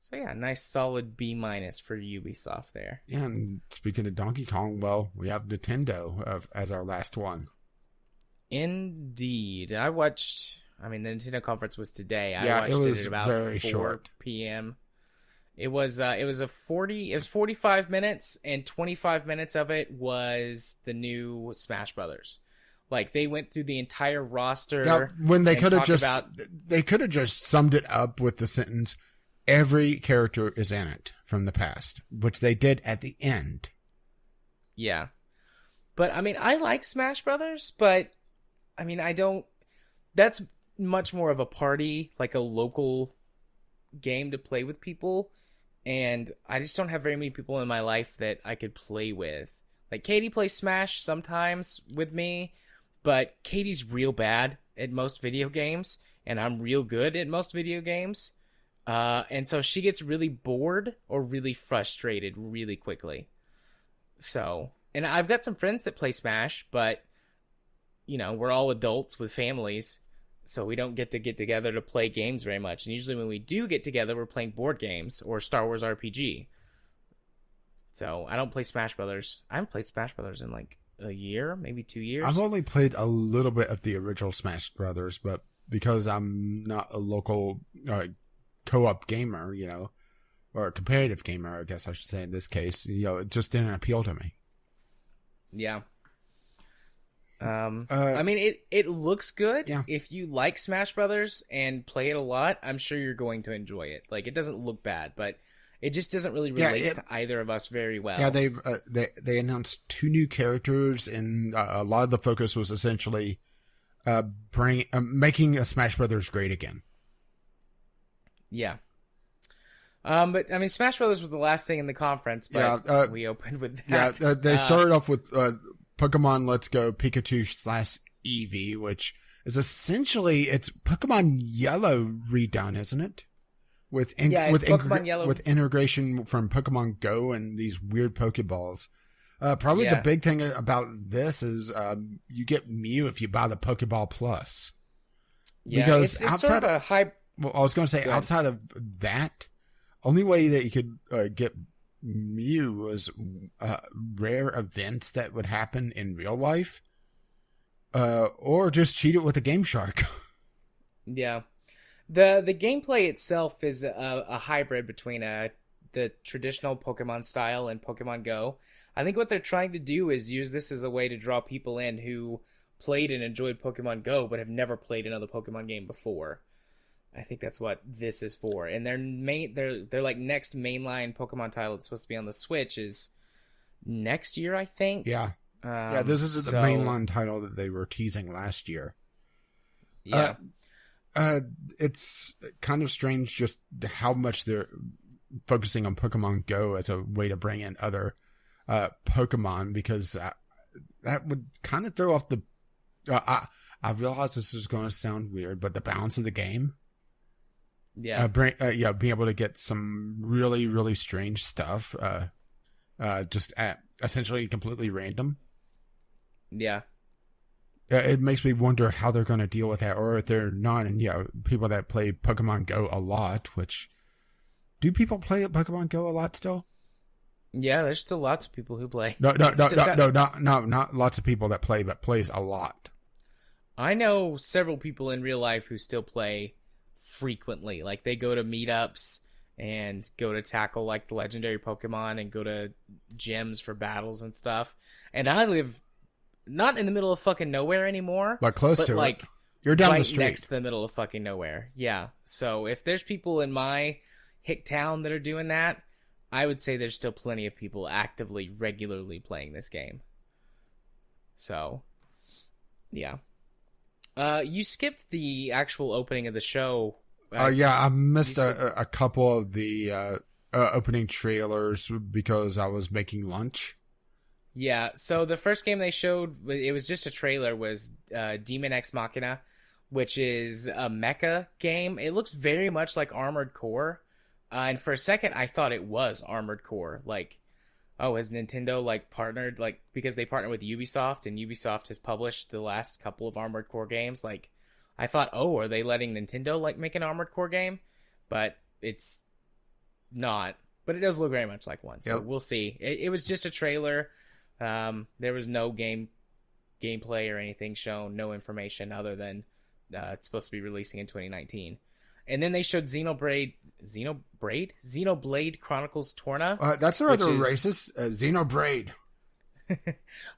So yeah, nice solid B minus for Ubisoft there. Yeah, and speaking of Donkey Kong, well, we have Nintendo as our last one. Indeed. I watched, I mean, the Nintendo conference was today. I Yeah, it watched it was at about very 4 short. p.m. It was 45 minutes, and 25 minutes of it was the new Smash Brothers. Like, they went through the entire roster. Yeah, when they and could have talked just about, they could have just summed it up with the sentence, "Every character is in it from the past," which they did at the end. yeah. But I mean, I like Smash Brothers, but I mean, I don't. That's much more of a party, like a local game to play with people, and I just don't have very many people in my life that I could play with. Like Katie plays Smash sometimes with me, but Katie's real bad at most video games, and I'm real good at most video games. And so she gets really bored or really frustrated really quickly. So, and I've got some friends that play Smash, but we're all adults with families, so we don't get together to play games very much. And usually when we do get together, we're playing board games or Star Wars RPG. So I don't play Smash Brothers. I haven't played Smash Brothers in like a year, maybe 2 years. I've only played a little bit of the original Smash Brothers, but because I'm not a local co-op gamer, or a competitive gamer, I guess I should say in this case, it just didn't appeal to me. Yeah. I mean, it looks good. Yeah. If you like Smash Brothers and play it a lot, I'm sure you're going to enjoy it. Like, it doesn't look bad, but it just doesn't really relate to either of us very well. Yeah, they announced 2 new characters, and a lot of the focus was essentially making a Smash Brothers great again. Yeah. But I mean, Smash Brothers was the last thing in the conference, but we opened with that. Yeah, they started off with Pokemon Let's Go Pikachu / Eevee, which is essentially it's Pokemon Yellow redone, isn't it? With Pokemon Yellow with integration from Pokemon Go and these weird Pokeballs. Probably the big thing about this is you get Mew if you buy the Pokeball Plus. Yeah, because it's outside sort of a high. Well, I was going to say outside of that, only way that you could get Mew was rare events that would happen in real life, or just cheat it with a Game Shark. Yeah, the gameplay itself is a hybrid between the traditional Pokemon style and Pokemon Go. I think what they're trying to do is use this as a way to draw people in who played and enjoyed Pokemon Go but have never played another Pokemon game before. I think that's what this is for. And their like next mainline Pokemon title that's supposed to be on the Switch is next year, I think. Yeah. This is the mainline title that they were teasing last year. Yeah. It's kind of strange just how much they're focusing on Pokemon Go as a way to bring in other Pokemon, because that would kind of throw off the... I realize this is going to sound weird, but the balance of the game... Yeah. Being able to get some really, really strange stuff, just essentially completely random. Yeah. It makes me wonder how they're going to deal with that, or if they're not. And people that play Pokemon Go a lot, which do people play Pokemon Go a lot still? Yeah, there's still lots of people who play. No, not lots of people that play, but plays a lot. I know several people in real life who still play frequently. Like, they go to meetups and go to tackle like the legendary Pokemon and go to gyms for battles and stuff. And I live not in the middle of fucking nowhere anymore, but close to like it. You're down right the street next to the middle of fucking nowhere. Yeah. So if there's people in my hick town that are doing that, I would say there's still plenty of people actively, regularly playing this game. So, yeah. You skipped the actual opening of the show. I missed a couple of the opening trailers because I was making lunch. Yeah, so the first game they showed, it was just a trailer, was Demon X Machina, which is a mecha game. It looks very much like Armored Core. And for a second, I thought it was Armored Core. Like, oh, has Nintendo partnered, because they partner with Ubisoft, and Ubisoft has published the last couple of Armored Core games. Like, I thought, oh, are they letting Nintendo make an Armored Core game? But it's not, but it does look very much like one. So Yep. we'll see. It was just a trailer. There was no gameplay or anything shown, no information other than it's supposed to be releasing in 2019. And then they showed Xenoblade Chronicles Torna, That's rather racist. Xenoblade.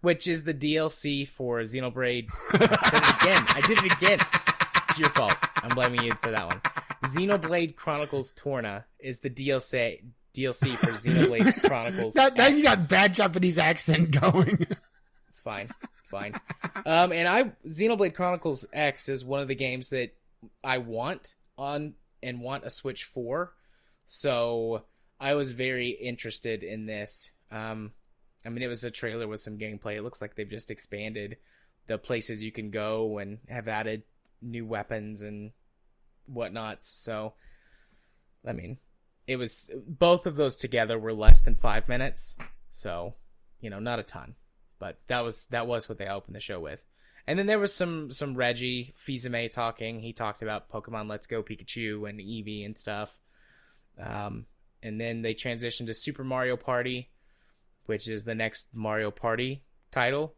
which is the DLC for Xenoblade. I said it again. I did it again. It's your fault. I'm blaming you for that one. Xenoblade Chronicles Torna is the DLC for Xenoblade Chronicles. Now you got bad Japanese accent going. It's fine. It's fine. Xenoblade Chronicles X is one of the games that I want a Switch for. So I was very interested in this. I mean, it was a trailer with some gameplay. It looks like they've just expanded the places you can go and have added new weapons and whatnot. So, I mean, it was both of those together were less than 5 minutes. So, not a ton, but that was what they opened the show with. And then there was some Reggie Fils-Aimé talking. He talked about Pokemon Let's Go Pikachu and Eevee and stuff. And then they transitioned to Super Mario Party, which is the next Mario Party title.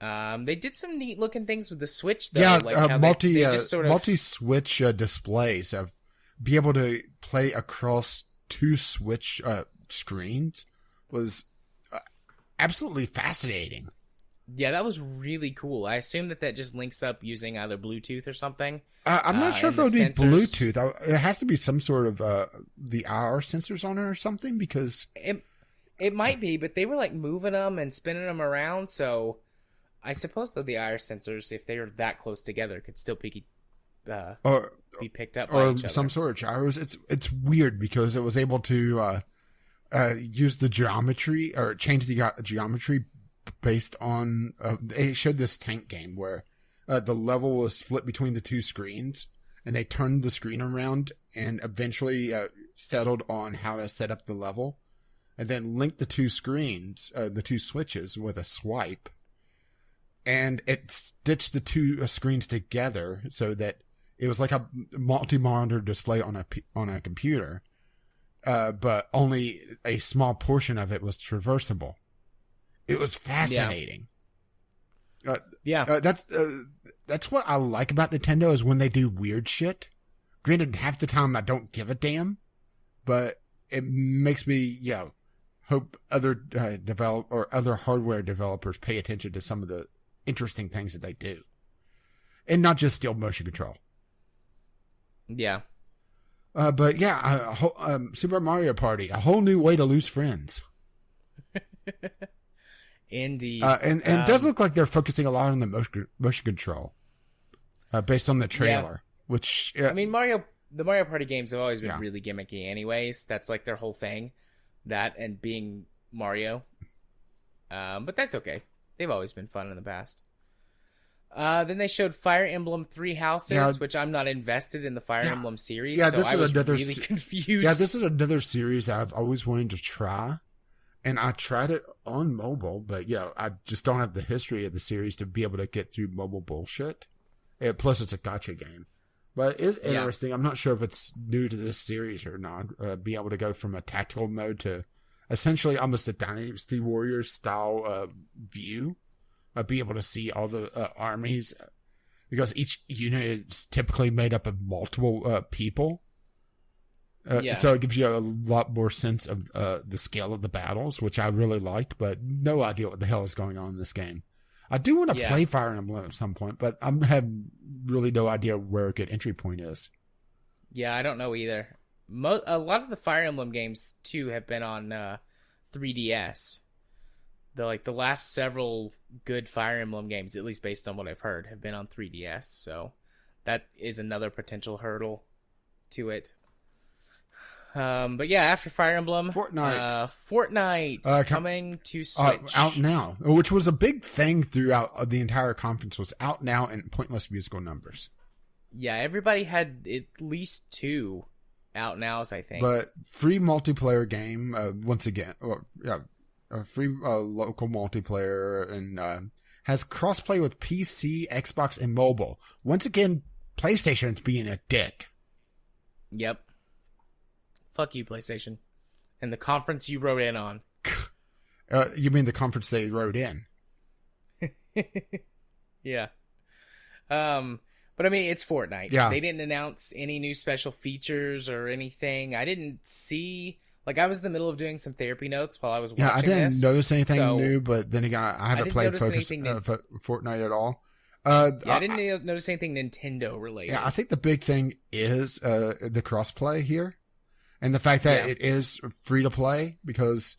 They did some neat looking things with the Switch, though. Yeah, like how they just sort of multi-Switch displays of be able to play across two Switch screens was absolutely fascinating. Yeah, that was really cool. I assume that just links up using either Bluetooth or something. I'm not sure if it would be sensors. Bluetooth. It has to be some sort of the IR sensors on it or something, because It might be, but they were like moving them and spinning them around, so I suppose that the IR sensors, if they are that close together, could still be picked up by each other. Some sort of gyros. It's weird because it was able to use the geometry or change the geometry based on. They showed this tank game where the level was split between the two screens, and they turned the screen around and eventually settled on how to set up the level. And then link the two screens, the two switches with a swipe. And it stitched the two screens together so that it was like a multi-monitor display on a computer. But only a small portion of it was traversable. It was fascinating. That's what I like about Nintendo is when they do weird shit. Granted, half the time I don't give a damn. But it makes me, hope other other hardware developers pay attention to some of the interesting things that they do, and not just steal motion control. Yeah. But yeah, Super Mario Party, a whole new way to lose friends. Indeed. And it does look like they're focusing a lot on the motion control, based on the trailer. Which I mean, the Mario Party games have always been really gimmicky, anyways. That's like their whole thing. That and being Mario. But that's okay. They've always been fun in the past. Then they showed Fire Emblem Three Houses, which I'm not invested in the Fire Emblem series, so I was really confused. Yeah, this is another series I've always wanted to try. And I tried it on mobile, but I just don't have the history of the series to be able to get through mobile bullshit. Plus, it's a gacha game. But it's interesting. I'm not sure if it's new to this series or not. Be able to go from a tactical mode to essentially almost a Dynasty Warriors style view. Be able to see all the armies, because each unit is typically made up of multiple people. So it gives you a lot more sense of the scale of the battles, which I really liked, but no idea what the hell is going on in this game. I do want to play Fire Emblem at some point, but I have really no idea where a good entry point is. Yeah, I don't know either. A lot of the Fire Emblem games, too, have been on 3DS. The last several good Fire Emblem games, at least based on what I've heard, have been on 3DS. So that is another potential hurdle to it. But yeah, after Fire Emblem, Fortnite coming to Switch. Out now, which was a big thing throughout the entire conference, was out now in pointless musical numbers. Yeah, everybody had at least 2 out nows, I think. But free multiplayer game, once again, a free local multiplayer, and has crossplay with PC, Xbox, and mobile. Once again, PlayStation's being a dick. Yep. Fuck you, PlayStation. And the conference you wrote in on. You mean the conference they wrote in? Yeah. But I mean, it's Fortnite. Yeah. They didn't announce any new special features or anything. I didn't see... Like, I was in the middle of doing some therapy notes while I was watching this. Yeah, I didn't notice anything so new, but then again, I haven't played Fortnite at all. I didn't notice anything Nintendo related. Yeah, I think the big thing is the crossplay here, and the fact that it is free to play. Because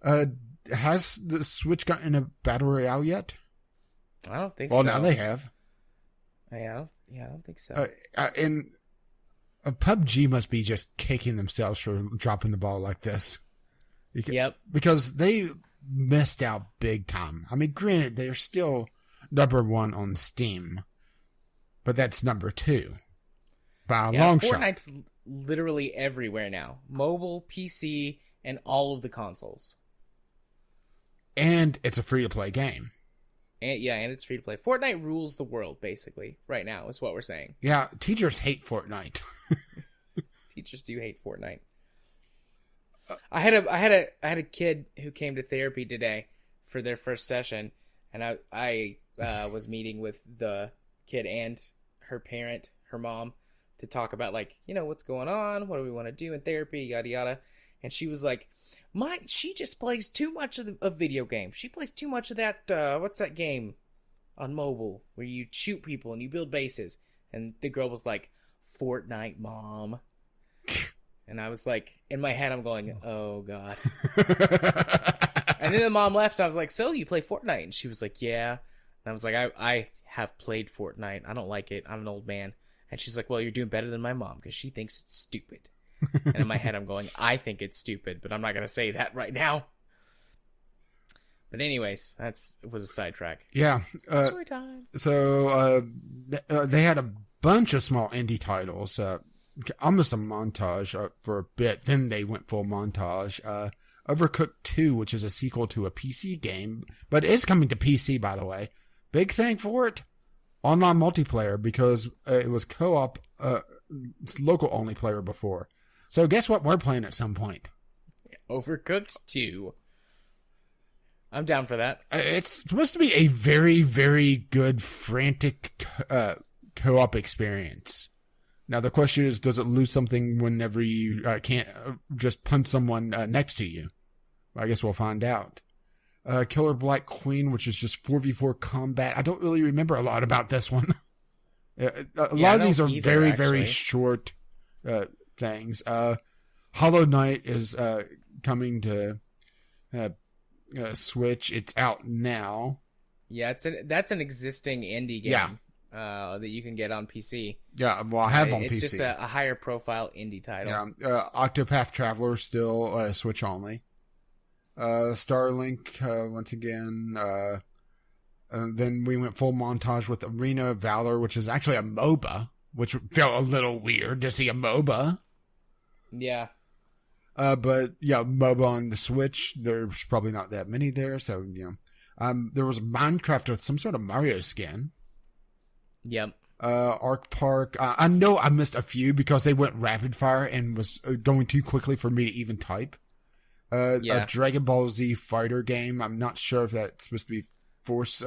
has the Switch gotten a battle royale yet? I don't think so. Well, now they have. Yeah, I don't think so. And PUBG must be just kicking themselves for dropping the ball like this. Yep. Because they missed out big time. I mean, granted, they're still #1 on Steam, but that's #2 by a long shot. Fortnite's literally everywhere now. Mobile, PC, and all of the consoles. And it's a free-to-play game. And it's free to play. Fortnite rules the world, basically, right now, is what we're saying. Yeah, teachers hate Fortnite. Teachers do hate Fortnite. I had a kid who came to therapy today for their first session, and I was meeting with the kid and her parent, her mom, to talk about, like, what's going on, what do we want to do in therapy, yada yada. And she was like, she just plays too much of video games. She plays too much of that, what's that game on mobile where you shoot people and you build bases? And the girl was like, Fortnite, Mom. And I was like, in my head, I'm going, oh, God. And then the mom left, and I was like, so you play Fortnite? And she was like, yeah. And I was like, I have played Fortnite. I don't like it. I'm an old man. And she's like, well, you're doing better than my mom because she thinks it's stupid. And in my head, I'm going, I think it's stupid, but I'm not going to say that right now. But anyways, it was a sidetrack. Yeah. Story time. So they had a bunch of small indie titles, almost a montage for a bit. Then they went full montage. Overcooked 2, which is a sequel to a PC game, but it is coming to PC, by the way. Big thing for it, online multiplayer, because it was co-op, local only player before. So guess what we're playing at some point? Overcooked 2. I'm down for that. It's supposed to be a very, very good, frantic co-op experience. Now the question is, does it lose something whenever you can't just punch someone next to you? I guess we'll find out. Killer Black Queen, which is just 4v4 combat. I don't really remember a lot about this one. A lot of these are very, very short things. Hollow Knight is coming to Switch. It's out now. Yeah, that's an existing indie game that you can get on PC. Yeah, well, I have on PC. It's just a higher profile indie title. Yeah, Octopath Traveler still Switch only. Starlink once again. Then we went full montage with Arena of Valor, which is actually a MOBA, which felt a little weird to see a MOBA. Yeah. But yeah, MOBA on the Switch, there's probably not that many there, so there was Minecraft with some sort of Mario skin. Yep. Arc Park. I know I missed a few because they went rapid fire and was going too quickly for me to even type. A Dragon Ball Z fighter game. I'm not sure if that's supposed to be Force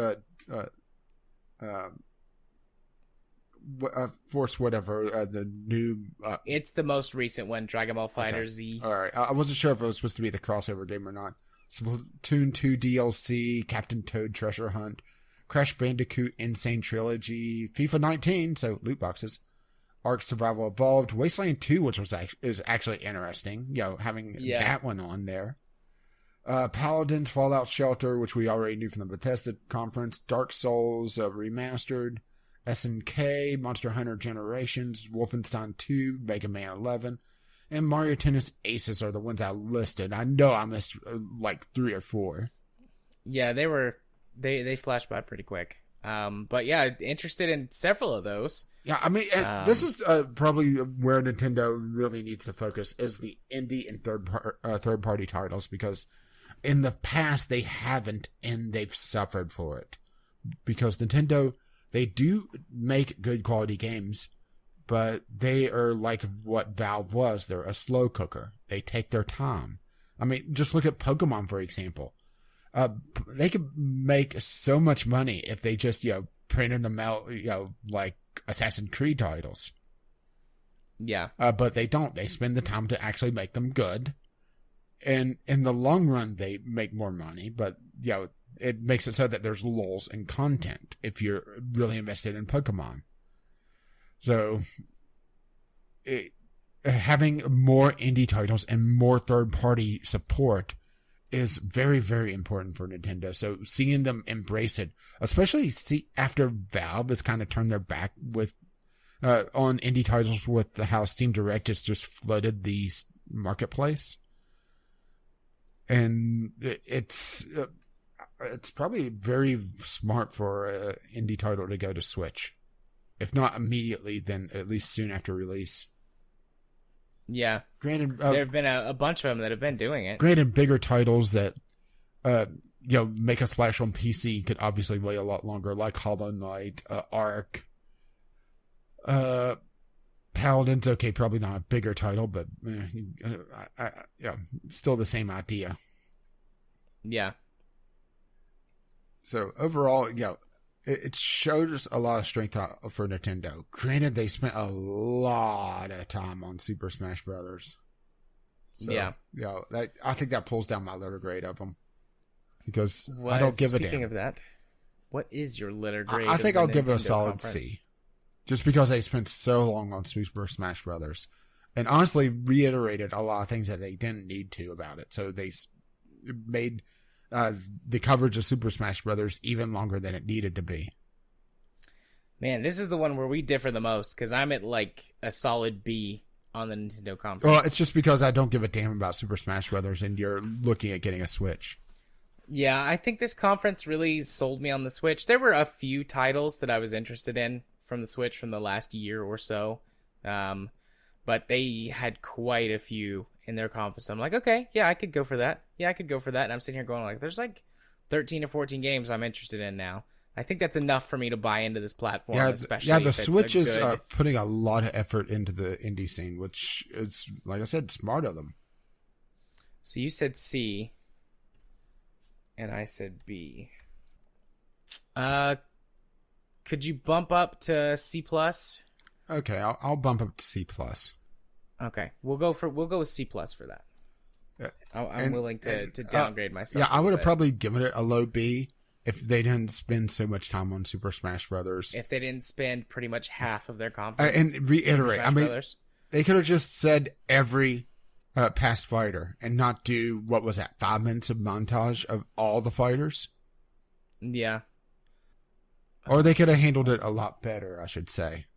whatever, the new it's the most recent one, Dragon Ball Fighter Z. All right, I wasn't sure if it was supposed to be the crossover game or not. Splatoon 2 DLC, Captain Toad Treasure Hunt, Crash Bandicoot Insane Trilogy, FIFA 19, so loot boxes, Ark Survival Evolved, Wasteland 2, which is actually interesting, having that one on there. Paladins, Fallout Shelter, which we already knew from the Bethesda conference, Dark Souls Remastered, SNK, Monster Hunter Generations, Wolfenstein 2, Mega Man 11, and Mario Tennis Aces are the ones I listed. I know I missed like 3 or 4. Yeah, they flashed by pretty quick. But yeah, interested in several of those. Yeah, I mean, this is probably where Nintendo really needs to focus, is the indie and third-party titles, because in the past they haven't, and they've suffered for it. Because Nintendo, they do make good quality games, but they are like what Valve was. They're a slow cooker. They take their time. I mean, just look at Pokemon, for example. They could make so much money if they just, printed them out, like Assassin's Creed titles. Yeah. But they don't. They spend the time to actually make them good. And in the long run, they make more money, but, it makes it so that there's lulls in content if you're really invested in Pokemon. So, having more indie titles and more third-party support is very, very important for Nintendo. So, seeing them embrace it, especially after Valve has kind of turned their back with on indie titles with how Steam Direct has just flooded the marketplace. And it's probably very smart for an indie title to go to Switch. If not immediately, then at least soon after release. Yeah. Granted, there have been a bunch of them that have been doing it. Granted, bigger titles that, make a splash on PC could obviously wait a lot longer, like Hollow Knight, Ark. Paladin's okay, probably not a bigger title, but still the same idea. Yeah. So overall, it shows a lot of strength for Nintendo. Granted, they spent a lot of time on Super Smash Brothers. So, yeah. I think that pulls down my letter grade of them because Well, I don't give a damn. Speaking of that, what is your letter grade? I think I'll give it a Nintendo solid conference? C, just because they spent so long on Super Smash Brothers, and honestly reiterated a lot of things that they didn't need to about it. So they made the coverage of Super Smash Brothers even longer than it needed to be. Man, this is the one where we differ the most because I'm at like a solid B on the Nintendo conference. Well, it's just because I don't give a damn about Super Smash Brothers, and you're looking at getting a Switch. Yeah, I think this conference really sold me on the Switch. There were a few titles that I was interested in from the Switch from the last year or so, but they had quite a few in their conference. I'm like, okay, yeah, I could go for that. Yeah, I could go for that. And I'm sitting here going like, there's like 13 or 14 games I'm interested in now. I think that's enough for me to buy into this platform, especially the if it's Switch a is good... putting a lot of effort into the indie scene, which is, like I said, smart of them. So you said C, and I said B. Could you bump up to C+? Okay, I'll bump up to C+. Okay, we'll go with C+ for that. I'm willing to downgrade myself. Yeah, I would have probably given it a low B if they didn't spend so much time on Super Smash Brothers. If they didn't spend pretty much half of their conference. And reiterate, I mean, Brothers. They could have just said every past fighter and not do, what was that, 5 minutes of montage of all the fighters? Yeah. Or they could have handled it a lot better, I should say.